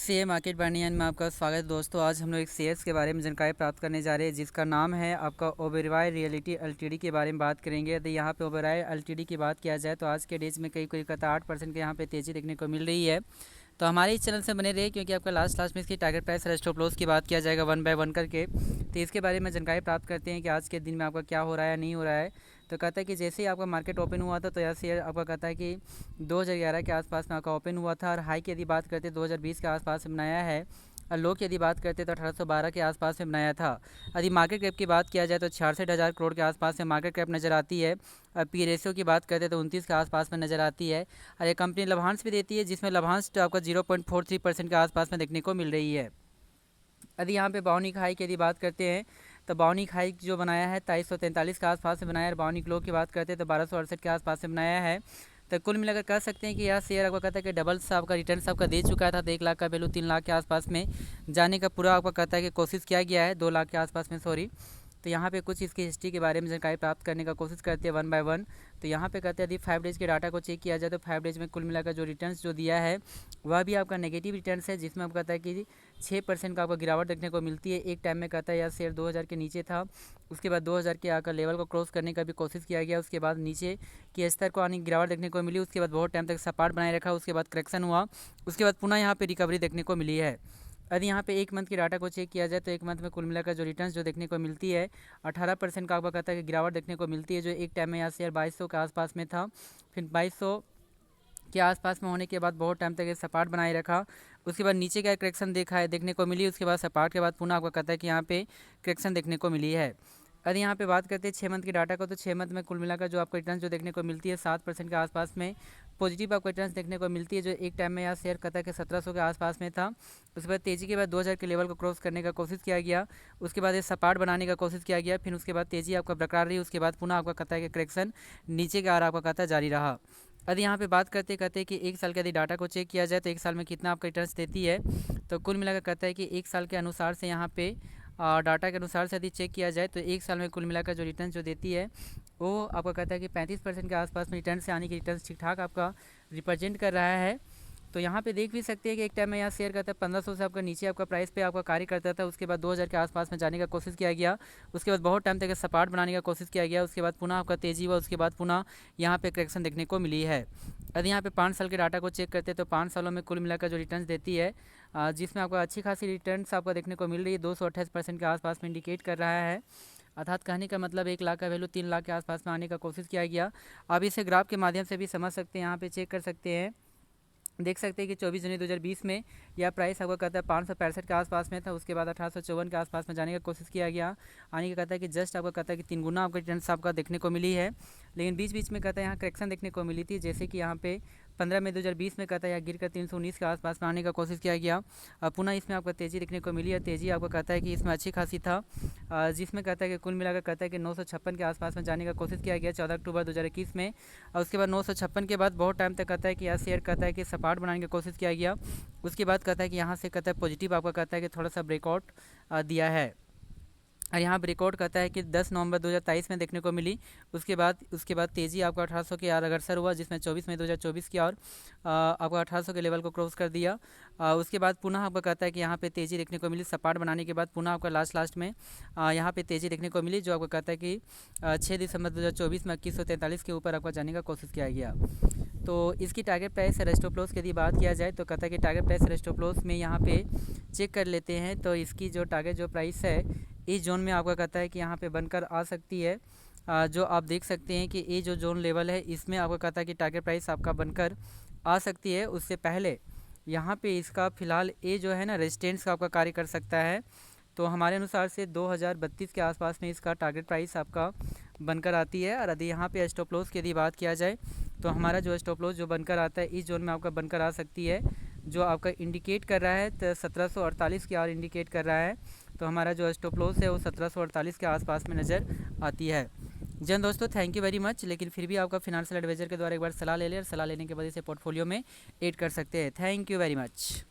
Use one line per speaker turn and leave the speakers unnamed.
Share market बर्नियन में आपका स्वागत है दोस्तों। आज हम लोग एक शेयर्स के बारे में जानकारी प्राप्त करने जा रहे हैं जिसका नाम है आपका ओबेरॉय रियल्टी एलटीडी के बारे में बात करेंगे। तो यहाँ पे ओबेरॉय एलटीडी की बात किया जाए तो आज के डेज में कई कोई 8% के यहाँ पे तेज़ी देखने को मिल रही है। तो हमारे इस चैनल से बने रहे क्योंकि आपका लास्ट में इसकी टारगेट प्राइस और स्टॉप लॉस की बात किया जाएगा वन बाय वन करके। तो इसके बारे में जानकारी प्राप्त करते हैं कि आज के दिन में आपका क्या हो रहा है या नहीं हो रहा है। तो कहता है कि जैसे ही आपका मार्केट ओपन हुआ था तो यह शेयर आपका कहता है कि 2011 के आसपास में आपका ओपन हुआ था और हाई की यदि बात करते 2020 के आसपास में बनाया है और लो की यदि बात करते तो 1812 के आसपास में बनाया था। यदि मार्केट कैप की बात किया जाए तो 66,000 करोड़ के आसपास में मार्केट कैप नज़र आती है। और पी रेशियो की बात करते तो 29 के आसपास में नज़र आती है। और ये कंपनी लाभांश भी देती है जिसमें लाभांश तो आपका 0.43% के आसपास में देखने को मिल रही है। यदि यहाँ पे बाउनिक हाई की यदि बात करते हैं तो बाउनिक हाई जो बनाया है 2343 के आसपास से बनाया है। बाउनिक लो की बात करते हैं तो 1268 के आसपास से बनाया है। तो कुल मिलाकर कह सकते हैं कि यह शेयर आपका कहता है कि डबल सा आपका रिटर्न आपका दे चुका था। तो 1 लाख का वैल्यू 3 लाख के आसपास में जाने का पूरा आपका कहता है कि कोशिश किया गया है, 2 लाख के आसपास में सॉरी। तो यहाँ पे कुछ इसकी हिस्ट्री के बारे में जानकारी प्राप्त करने का कोशिश करते हैं वन बाय वन। तो यहाँ पे कहते हैं यदि 5 डेज़ के डाटा को चेक किया जाए तो 5 डेज़ में कुल मिलाकर जो रिटर्न्स जो दिया है वह भी आपका नेगेटिव रिटर्न्स है जिसमें आपका कहता है कि 6% का आपको गिरावट देखने को मिलती है। एक टाइम में कहता है यह शेयर 2000 के नीचे था, उसके बाद 2000 के आकर लेवल को क्रॉस करने का भी कोशिश किया गया, उसके बाद नीचे के स्तर को आने की गिरावट देखने को मिली, उसके बाद बहुत टाइम तक सपाट बनाए रखा, उसके बाद करेक्शन हुआ, उसके बाद पुनः यहाँ पे रिकवरी देखने को मिली है। यदि यहाँ पे एक मंथ के डाटा को चेक किया जाए तो एक मंथ में कुल मिलाकर जो रिटर्न्स जो देखने को मिलती है 18% का आपका कहता है कि गिरावट देखने को मिलती है। जो एक टाइम में यहाँ शेयर 2200 के आसपास में था, फिर 2200 के आसपास में होने के बाद बहुत टाइम तक ये सपाट बनाए रखा, उसके बाद नीचे का करेक्शन देखने को मिली, उसके बाद सपाट के बाद पुनः आपका कहता है कि यहाँ पे करेक्शन देखने को मिली है। यदि यहाँ पे बात करते हैं 6 मंथ के डाटा को तो 6 मंथ में कुल मिलाकर जो आपको रिटर्न जो देखने को मिलती है 7% के आसपास में पॉजिटिव आपको रिटर्न देखने को मिलती है। जो एक टाइम में यहाँ शेयर कहता है कि 1700 के आसपास में था, उसके बाद तेज़ी के बाद 2000 के लेवल को क्रॉस करने का कोशिश किया गया, उसके बाद ये सपाट बनाने का कोशिश किया गया, फिर उसके बाद तेज़ी आपका बरकरार रही, उसके बाद पुनः आपका कहता है कि करेक्शन नीचे का आपका कहता है जारी रहा। यदि यहाँ पे बात करते कहते हैं कि एक साल के यदि डाटा को चेक किया जाए तो एक साल में कितना आपका रिटर्न्स देती है। तो कुल मिलाकर कहता है कि एक साल के अनुसार से यहाँ पे डाटा के अनुसार से यदि चेक किया जाए तो एक साल में कुल मिलाकर जो रिटर्न जो देती है वो आपका कहता है कि 35% के आसपास में रिटर्न से आने की रिटर्न ठीक ठाक आपका रिप्रेजेंट कर रहा है। तो यहाँ पे देख भी सकते हैं कि एक टाइम में यहाँ शेयर करता है 1500 से आपका नीचे आपका प्राइस पे आपका कार्य करता था, उसके बाद 2000 के आसपास में जाने का कोशिश किया गया, उसके बाद बहुत टाइम तक सपाट बनाने का कोशिश किया गया, उसके बाद पुनः आपका तेज़ी हुआ, उसके बाद पुनः यहाँ पे करेक्शन देखने को मिली है। यदि यहाँ पे 5 साल के डाटा को चेक करते हैं तो 5 सालों में कुल मिलाकर जो रिटर्न्स देती है जिसमें आपको अच्छी खासी रिटर्न्स आपको देखने को मिल रही है, 228% के आसपास में इंडिकेट कर रहा है। अर्थात कहने का मतलब 1 लाख का वैल्यू 3 लाख के आसपास में आने का कोशिश किया गया। अब इसे ग्राफ के माध्यम से भी समझ सकते हैं, यहाँ पे चेक कर सकते हैं, देख सकते हैं कि 24 जनवरी 2020 में यह प्राइस आपको कहता है 565 के आसपास में था, उसके बाद 1854 के आसपास में जाने का कोशिश किया गया, आने का कहता है कि जस्ट आपको कहता है कि 3 गुना आपका रिटर्न्स आपका देखने को मिली है। लेकिन बीच बीच में कहता है यहाँ करेक्शन देखने को मिली थी, जैसे कि यहाँ पे 15 मई 2020 में कहता है यहाँ गिर कर 319 के आसपास में आने का कोशिश किया गया, पुनः इसमें आपको तेज़ी देखने को मिली है। तेज़ी आपको कहता है कि इसमें अच्छी खासी था, जिसमें कहता है कि कुल मिलाकर कहता है कि 956 के आसपास में जाने का कोशिश किया गया 14 अक्टूबर 2021 में, और उसके बाद 956 के बाद बहुत टाइम तक कहता है कि यह शेयर कहता है कि सपाट बनाने की कोशिश किया गया, उसके बाद कहता है कि यहाँ से कहता है पॉजिटिव आपका कहता है कि थोड़ा सा ब्रेकआउट दिया है, और यहाँ पर रिकॉर्ड कहता है कि 10 नवंबर 2023 में देखने को मिली, उसके बाद तेज़ी आपका 1800 के यार अग्रसर हुआ, जिसमें 24 मई 2024 की और आपको 1800 के लेवल को क्रॉस कर दिया। उसके बाद पुनः आपका कहता है कि यहाँ पे तेज़ी देखने को मिली, सपाट बनाने के बाद पुनः आपका लास्ट में यहाँ पे तेज़ी देखने को मिली, जो आपको कहता है कि 6 दिसंबर 2024 में 2143 के ऊपर आपका जाने का कोशिश किया गया। तो इसकी टारगेट प्राइस और स्टॉप लॉस की यदि बात किया जाए तो कहता है कि टारगेट प्राइस और स्टॉप लॉस में यहाँ पे चेक कर लेते हैं। तो इसकी जो टारगेट जो प्राइस है इस जोन में आपका कहता है कि यहाँ पे बनकर आ सकती है, जो आप देख सकते हैं कि ये जो जोन लेवल है इसमें आपका कहता है कि टारगेट प्राइस आपका बनकर आ सकती है। उससे पहले यहाँ पे इसका फ़िलहाल ये जो है ना रेजिस्टेंस का आपका कार्य कर सकता है। तो हमारे अनुसार से 2032 के आसपास में इसका टारगेट प्राइस आपका बनकर आती है। और यदि यहाँ पे स्टॉप लॉस की यदि बात किया जाए तो हमारा जो स्टॉप लॉस जो बनकर आता है इस जोन में आपका बनकर आ सकती है, जो आपका इंडिकेट कर रहा है तो 1748 की और इंडिकेट कर रहा है। तो हमारा जो स्टॉप लॉस है वो 1748 के आसपास में नज़र आती है। जन दोस्तों थैंक यू वेरी मच, लेकिन फिर भी आपका फिनेंशियल एडवाइजर के द्वारा एक बार सलाह ले लें और सलाह लेने के बाद इसे पोर्टफोलियो में ऐड कर सकते हैं। Thank you very much.